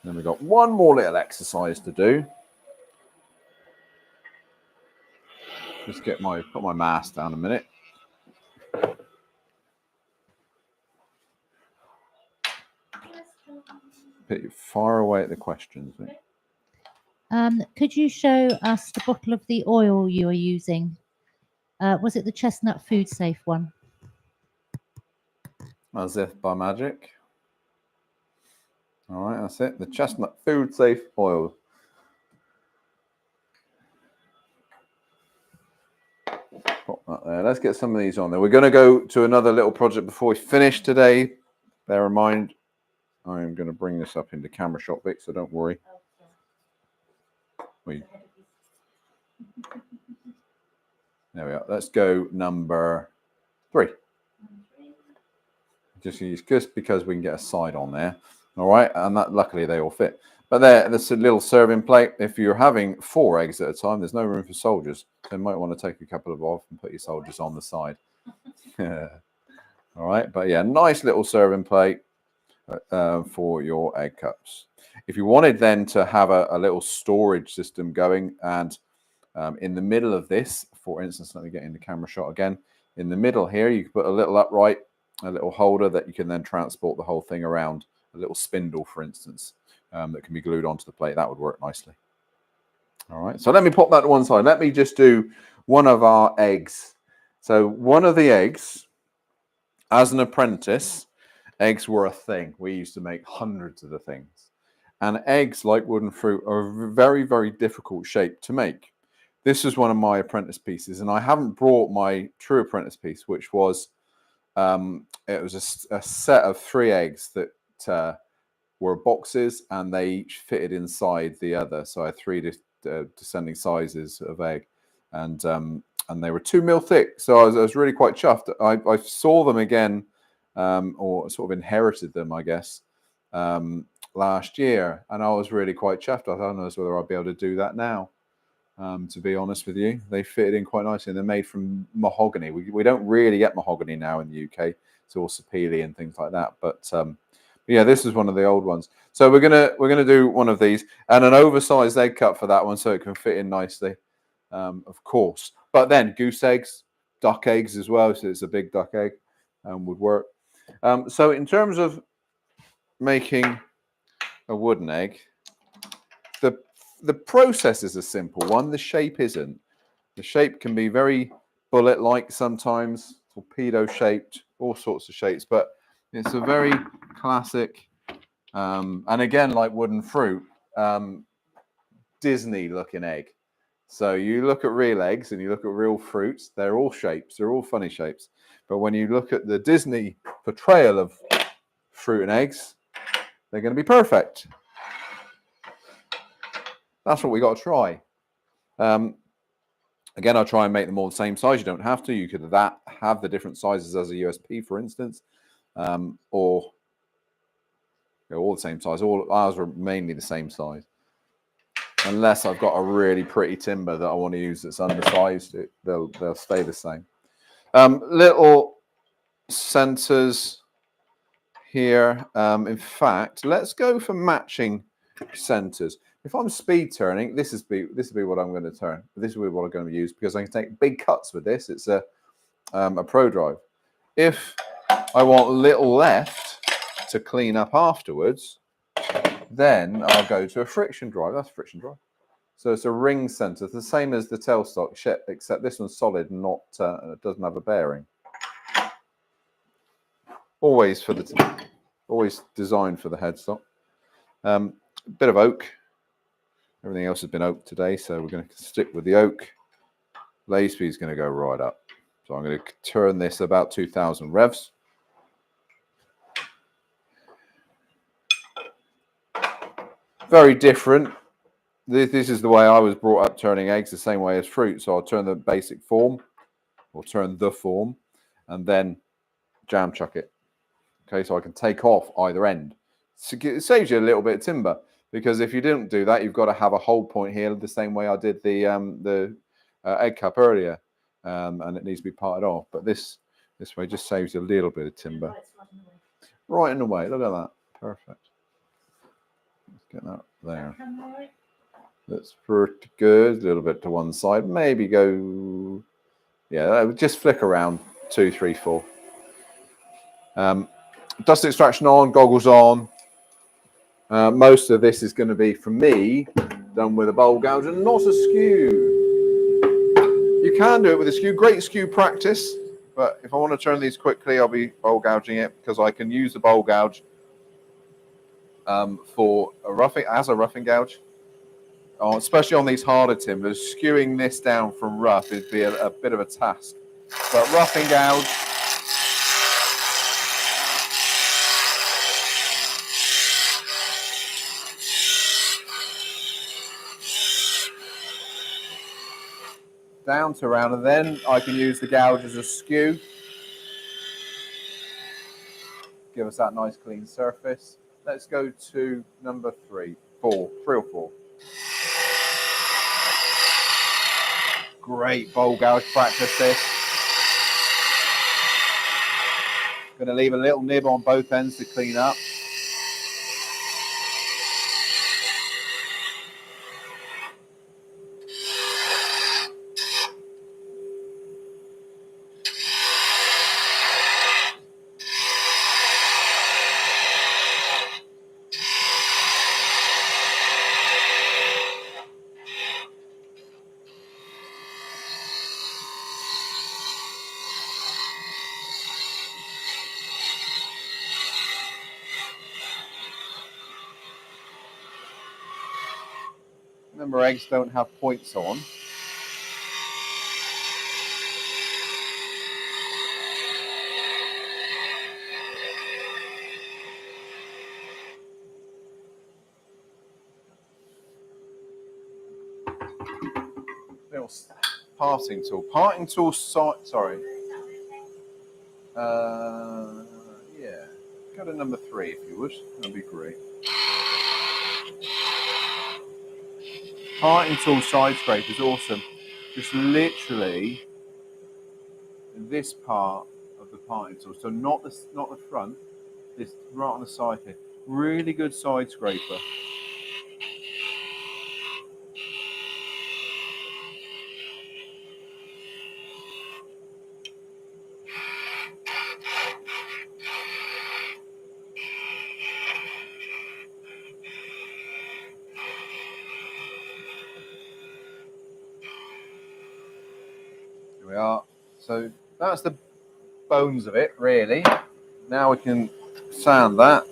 Then we've got one more little exercise to do. Just put my mask down a minute. Fire away at the questions. Could you show us the bottle of the oil you are using? Was it the chestnut food safe one? As if by magic. All right, that's it. The chestnut food safe oil. Pop that there. Let's get some of these on there. We're going to go to another little project before we finish today. Bear in mind, I am going to bring this up into camera shot, Vic, so don't worry. There we are. Let's go number 3. Just because we can get a side on there. All right, and that luckily they all fit. But there's a little serving plate. If you're having 4 eggs at a time, there's no room for soldiers. So you might want to take a couple of off and put your soldiers on the side. All right, but yeah, nice little serving plate for your egg cups. If you wanted then to have a little storage system going, and in the middle of this, for instance, let me get in the camera shot again. In the middle here, you can put a little upright, a little holder that you can then transport the whole thing around. A little spindle, for instance, that can be glued onto the plate. That would work nicely. All right, so let me pop that to one side. Let me just do one of our eggs. So one of the eggs, as an apprentice, eggs were a thing. We used to make hundreds of the things. And eggs, like wooden fruit, are a very, very difficult shape to make. This is one of my apprentice pieces, and I haven't brought my true apprentice piece, which was it was a set of 3 eggs that were boxes, and they each fitted inside the other. So I had 3 descending sizes of egg, and they were 2 mil thick. So I was really quite chuffed. I saw them again, or sort of inherited them, I guess, last year, and I was really quite chuffed. I don't know whether I'll be able to do that now. To be honest with you, they fitted in quite nicely, and they're made from mahogany. We don't really get mahogany now in the UK. It's all sapele and things like that. But yeah, this is one of the old ones. So we're gonna do one of these, and an oversized egg cup for that one, so it can fit in nicely, of course. But then goose eggs, duck eggs as well. So it's a big duck egg, would work. So in terms of making a wooden egg, the process is a simple one. The shape isn't. The shape can be very bullet-like sometimes, torpedo-shaped, all sorts of shapes. But it's a very classic, and again, like wooden fruit, Disney-looking egg. So you look at real eggs and you look at real fruits, they're all shapes. They're all funny shapes. But when you look at the Disney portrayal of fruit and eggs, they're going to be perfect. That's what we got to try. Again, I'll try and make them all the same size. You don't have to. You could have the different sizes as a USP, for instance, or all the same size. All ours were mainly the same size, unless I've got a really pretty timber that I want to use that's undersized. They'll stay the same. Little centers here. In fact, let's go for matching centers. If I'm speed turning, this will be what I'm going to turn. This will be what I'm going to use, because I can take big cuts with this. It's a Pro Drive. If I want little left to clean up afterwards, then I'll go to a friction drive. That's a friction drive. So it's a ring center, the same as the tailstock, except this one's solid and not doesn't have a bearing. Always designed for the headstock. Bit of oak. Everything else has been oak today, so we're going to stick with the oak. Lathe speed is going to go right up. So I'm going to turn this about 2,000 revs. Very different. This is the way I was brought up turning eggs, the same way as fruit. So I'll turn the basic form, or turn the form, and then jam chuck it. Okay, so I can take off either end. So it saves you a little bit of timber, because if you didn't do that, you've got to have a hold point here the same way I did the egg cup earlier, and it needs to be parted off. But this way just saves you a little bit of timber. Right in the way. Look at that. Perfect. Let's get that there. That's pretty good. A little bit to one side. Maybe go. Yeah, just flick around 2, 3, 4. Dust extraction on, goggles on. Most of this is going to be, for me, done with a bowl gouge and not a skew. You can do it with a skew. Great skew practice. But if I want to turn these quickly, I'll be bowl gouging it, because I can use the bowl gouge for a roughing gouge. Especially on these harder timbers, skewing this down from rough would be a bit of a task. But roughing gouge. down to around, and then I can use the gouge as a skew. Give us that nice clean surface. Let's go to number 3 or 4. Great bowl gouge practice this. Going to leave a little nib on both ends to clean up. Remember, eggs don't have points on. Little parting tool. Parting tool, sorry. Yeah. Go to number 3 if you would. That'd be great. Parting tool side scrape is awesome. Just literally this part of the parting tool. So not the front. This right on the side here. Really good side scraper. Here we are. So that's the bones of it, really. Now we can sand that.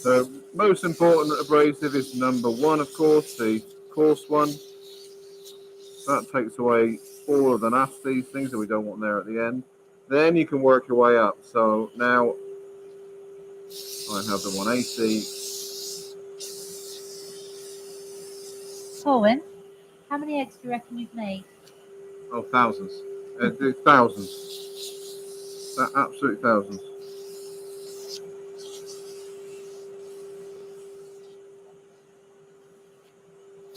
So most important abrasive is number 1, of course, the coarse one. That takes away all of the nasty things that we don't want there at the end. Then you can work your way up. So now I have the 180. Colwin, how many eggs do you reckon you've made? Oh, thousands. Thousands. Absolute thousands.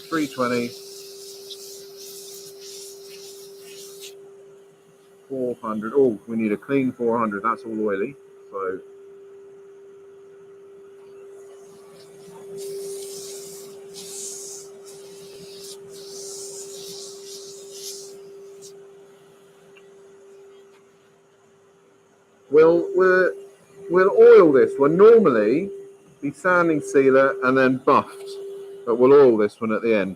$3.20. 400. Oh, we need a clean 400. That's all oily. So we'll oil this one. Normally be sanding sealer and then buffed, but we'll oil this one at the end.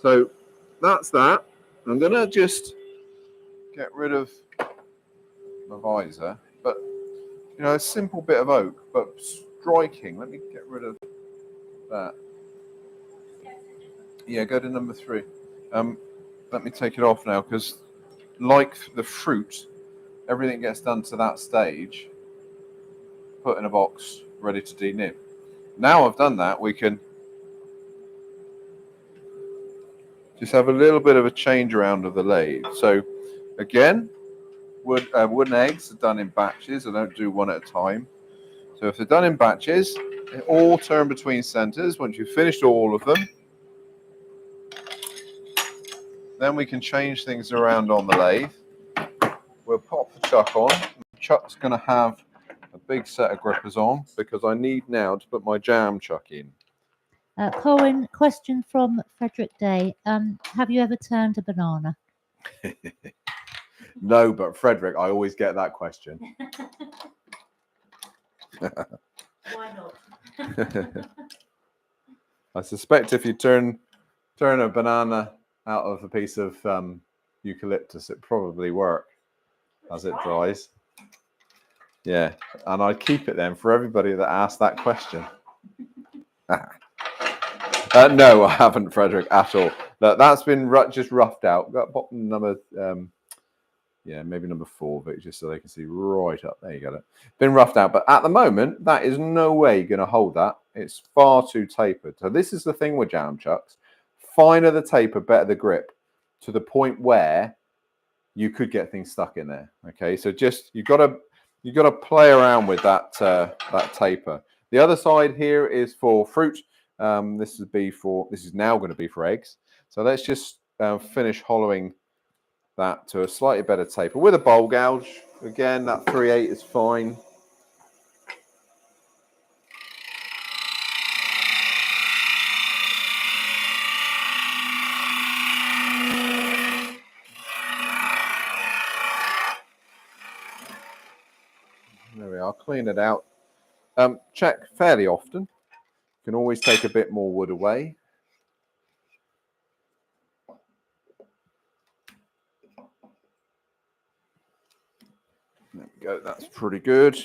So that's that. I'm gonna just get rid of the visor, but you know, a simple bit of oak, but striking. Let me get rid of that. Yeah, go to number 3. Let me take it off now, because like the fruit, everything gets done to that stage, put in a box, ready to denib. Now I've done that, we can just have a little bit of a change around of the lathe. So again, wooden eggs are done in batches. I don't do one at a time. So if they're done in batches, they all turn between centers. Once you've finished all of them, then we can change things around on the lathe. We'll pop the chuck on. The chuck's going to have a big set of grippers on because I need now to put my jam chuck in. Colwin, question from Frederick Day. Have you ever turned a banana? No, but Frederick, I always get that question. Why not? I suspect if you turn a banana out of a piece of eucalyptus, it probably work as it dries. Yeah, and I keep it then for everybody that asked that question. No, I haven't, Frederick, at all. That's been just roughed out. Got bottom number, maybe number 4, Vic, just so they can see right up. There you go. Been roughed out, but at the moment, that is no way going to hold that. It's far too tapered. So this is the thing with jam chucks. Finer the taper, better the grip, to the point where you could get things stuck in there. Okay, so just you got to play around with that that taper. The other side here is for fruit. This is now going to be for eggs. So let's just finish hollowing that to a slightly better taper with a bowl gouge. Again, that 3/8 is fine. There we are. Clean it out. Check fairly often. You can always take a bit more wood away. There we go. That's pretty good.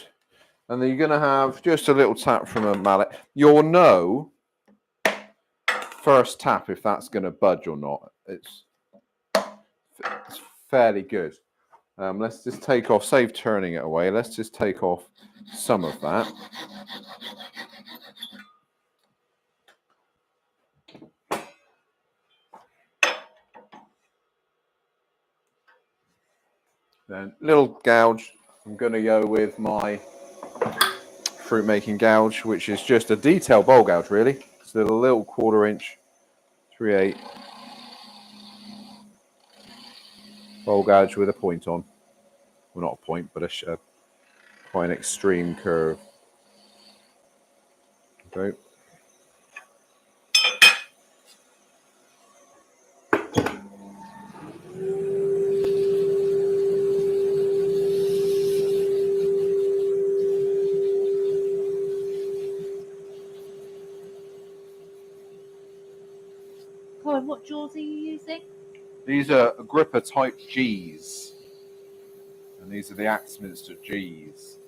And then you're going to have just a little tap from a mallet. You'll know first tap if that's going to budge or not. It's fairly good. Let's just take off, save turning it away. Let's just take off some of that. Then little gouge. I'm going to go with my fruit making gouge, which is just a detail bowl gouge, really. It's a little 1/4 inch, 3/8 bowl gouge with a point on. Well, not a point, but quite an extreme curve. Okay. Colin, what jaws are you using? These are gripper type G's. And these are the Axminster G's.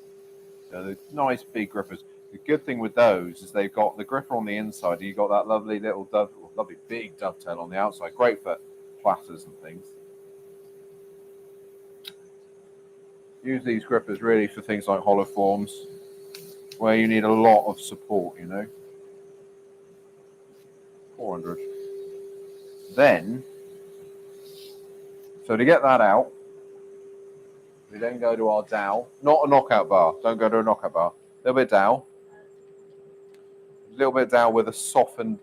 They're nice big grippers. The good thing with those is they've got the gripper on the inside, and you've got that lovely little lovely big dovetail on the outside. Great for platters and things. Use these grippers really for things like hollow forms, where you need a lot of support, you know. 400. Then, so to get that out, we then go to our dowel. Not a knockout bar. Don't go to a knockout bar. A little bit of dowel. A little bit of dowel with a softened.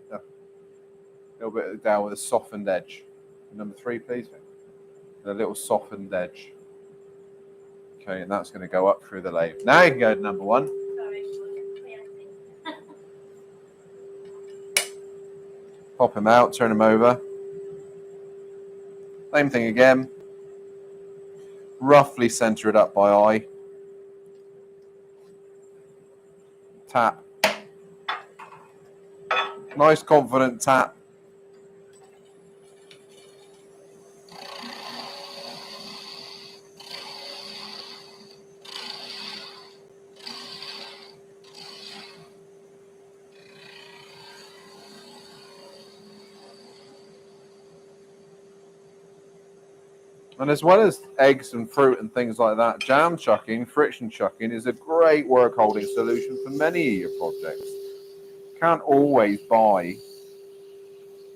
Edge. Number 3, please. A little softened edge. Okay, and that's going to go up through the lathe. Now you can go to number 1. Pop them out. Turn them over. Same thing again. Roughly center it up by eye. Tap. Nice confident tap. And as well as eggs and fruit and things like that, jam chucking, friction chucking is a great work holding solution for many of your projects. You can't always buy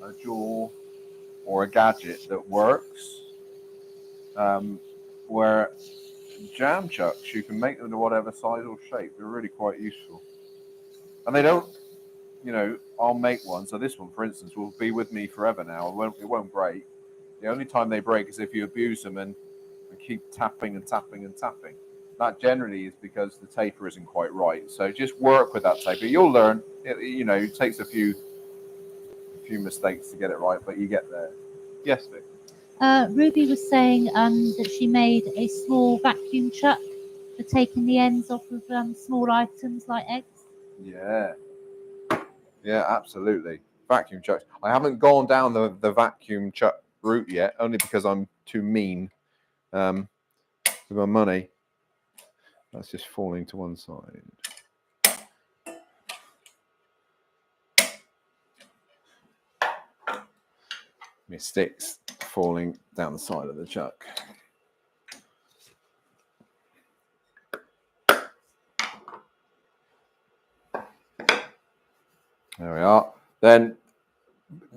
a jaw or a gadget that works. Where jam chucks, you can make them to whatever size or shape. They're really quite useful. And they don't, I'll make one. So this one, for instance, will be with me forever now. It won't break. The only time they break is if you abuse them and keep tapping and tapping and tapping. That generally is because the taper isn't quite right. So just work with that taper. You'll learn. It takes a few mistakes to get it right, but you get there. Yes, Vic. Ruby was saying that she made a small vacuum chuck for taking the ends off of small items like eggs? Yeah. Yeah, absolutely. Vacuum chucks. I haven't gone down the vacuum chuck route yet, only because I'm too mean with my money. That's just falling to one side. My sticks falling down the side of the chuck. There we are. Then,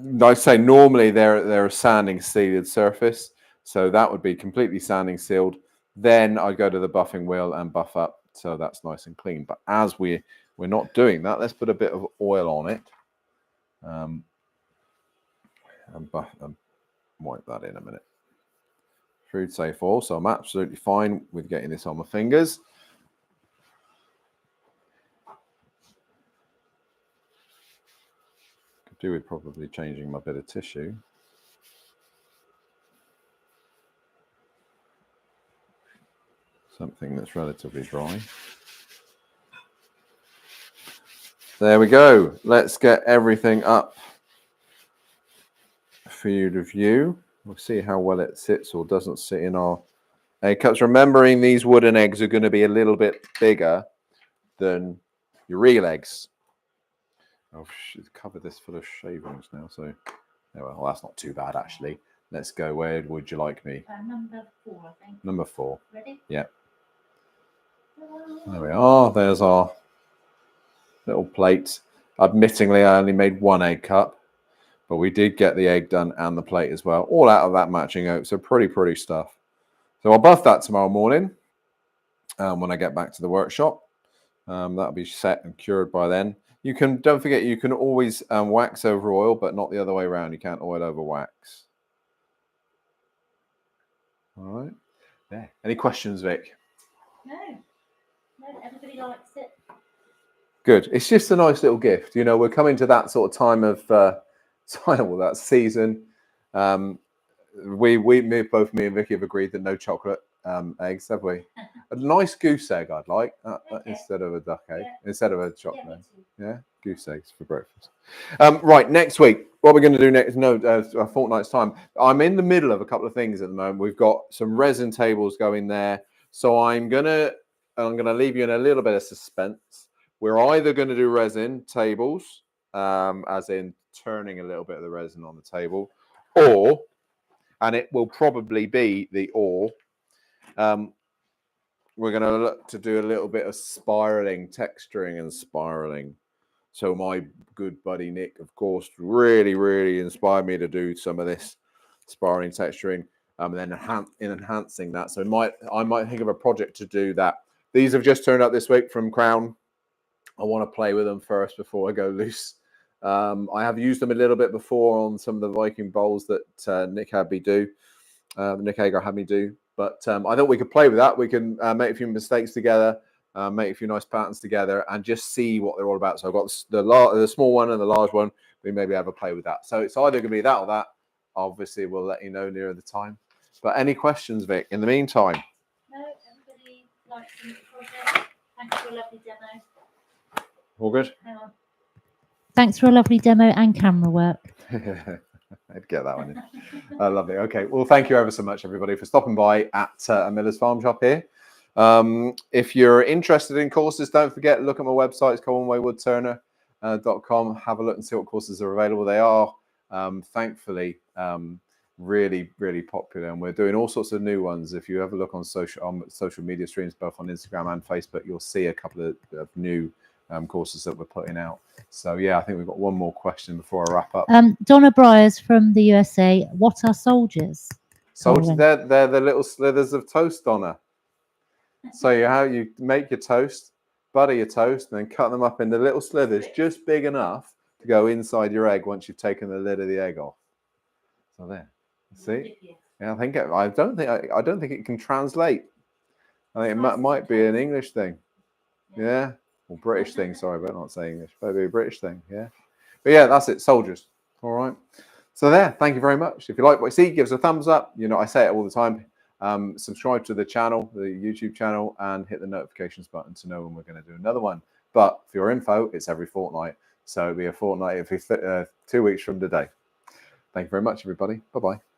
like I say, normally they're a sanding sealed surface, so that would be completely sanding sealed. Then I go to the buffing wheel and buff up, so that's nice and clean. But as we're not doing that, let's put a bit of oil on it, and wipe that in a minute. Food safe oil, so I'm absolutely fine with getting this on my fingers. Could do with probably changing my bit of tissue. Something that's relatively dry. There we go. Let's get everything up for you to view. We'll see how well it sits or doesn't sit in our egg cups. Remembering these wooden eggs are going to be a little bit bigger than your real eggs. Oh, should cover this full of shavings now. So, yeah, well, that's not too bad actually. Let's go. Where would you like me? Number 4, I think. Number 4. Ready? Yeah. There we are. There's our little plate. Admittingly, I only made 1 egg cup, but we did get the egg done and the plate as well, all out of that matching oak. So pretty stuff. So I'll buff that tomorrow morning when I get back to the workshop. That'll be set and cured by then. Don't forget, you can always wax over oil, but not the other way around. You can't oil over wax. All right. Yeah. Any questions, Vic? No, everybody likes it. Good. It's just a nice little gift. You know, we're coming to that sort of time of that season. Both me and Vicky have agreed that no chocolate eggs, have we? A nice goose egg, I'd like instead of a duck egg, instead of a chocolate. Yeah, goose eggs for breakfast. Right, next week, what we're going to do next? A fortnight's time. I'm in the middle of a couple of things at the moment. We've got some resin tables going there, so I'm gonna leave you in a little bit of suspense. We're either going to do resin tables, as in turning a little bit of the resin on the table, and it will probably be we're going to look to do a little bit of spiraling, texturing and spiraling. So my good buddy Nick, of course, really inspired me to do some of this spiraling, texturing, and then enhancing that. So I might think of a project to do that. These have just turned up this week from Crown. I want to play with them first before I go loose. I have used them a little bit before on some of the Viking bowls that Nick had me do. Nick Hager had me do. But I thought we could play with that. We can make a few mistakes together, make a few nice patterns together, and just see what they're all about. So I've got the small one and the large one. We maybe have a play with that. So it's either going to be that or that. Obviously, we'll let you know nearer the time. But any questions, Vic, in the meantime? No, everybody likes the project. Thanks for a lovely demo. All good? Thanks for a lovely demo and camera work. I'd get that one in. Lovely. Okay. Well, thank you ever so much, everybody, for stopping by at a Miller's Farm Shop here. If you're interested in courses, don't forget, look at my website. It's colwinwoodturner.com. Have a look and see what courses are available. They are, thankfully, really popular, and we're doing all sorts of new ones. If you ever look on social media streams, both on Instagram and Facebook, you'll see a couple of new courses that we're putting out. So yeah, I think we've got one more question before I wrap up. Donna Briers from the USA. What are soldiers? Soldiers, they're the little slithers of toast, Donna. So you make your toast, butter your toast, and then cut them up into little slithers just big enough to go inside your egg once you've taken the lid of the egg off. So there, see? Yeah, I don't think it can translate. I think it might be an English thing. Yeah. Or British thing, sorry, but not saying English. Maybe a British thing, yeah. But yeah, that's it, soldiers. All right. So there, thank you very much. If you like what you see, give us a thumbs up. You know, I say it all the time. Subscribe to the channel, the YouTube channel, and hit the notifications button to know when we're going to do another one. But for your info, it's every fortnight. So it'll be a fortnight every 2 weeks from today. Thank you very much, everybody. Bye-bye.